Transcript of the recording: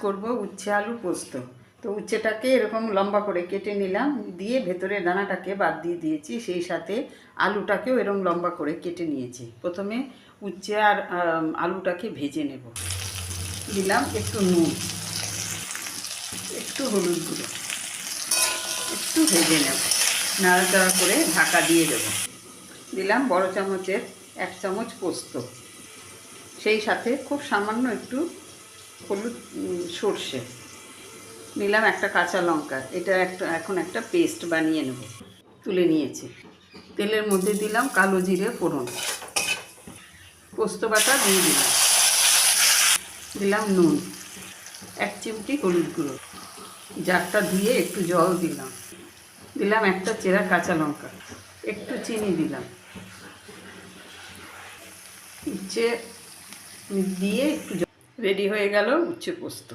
করব উচ্ছে আলু পোস্ত। তো উচ্ছেটাকে এরকম লম্বা করে কেটে নিলাম, দিয়ে ভেতরে দানাটাকে বাদ দিয়ে দিয়েছি, সেই সাথে আলুটাকেও এরকম লম্বা করে কেটে নিয়েছি। প্রথমে উচ্ছে আর আলুটাকে ভেজে নেব। দিলাম একটু নুন, একটু হলুদ গুঁড়ো, একটু ভেজে নেব, নাড়াচাড়া করে ঢাকা দিয়ে দেব। দিলাম বড় চামচের 1 চামচ পোস্ত, সেই সাথে খুব সামান্য একটু হলুদ, সর্ষে নিলাম, একটা কাঁচা লঙ্কা। এটা এখন একটা পেস্ট বানিয়ে নেব। তুলে নিয়েছি। তেলের মধ্যে দিলাম কালো জিরে ফোড়ন, পোস্ত বাটা দিয়ে দিলাম, দিলাম নুন, 1 চিমটি হলুদ গুঁড়ো, জারটা ধুয়ে একটু জল দিলাম, দিলাম একটা চেরা কাঁচা লঙ্কা, একটু চিনি দিলাম, উচ্ছে দিয়ে একটু রেডি হয়ে গেল উচ্ছে পোস্ত।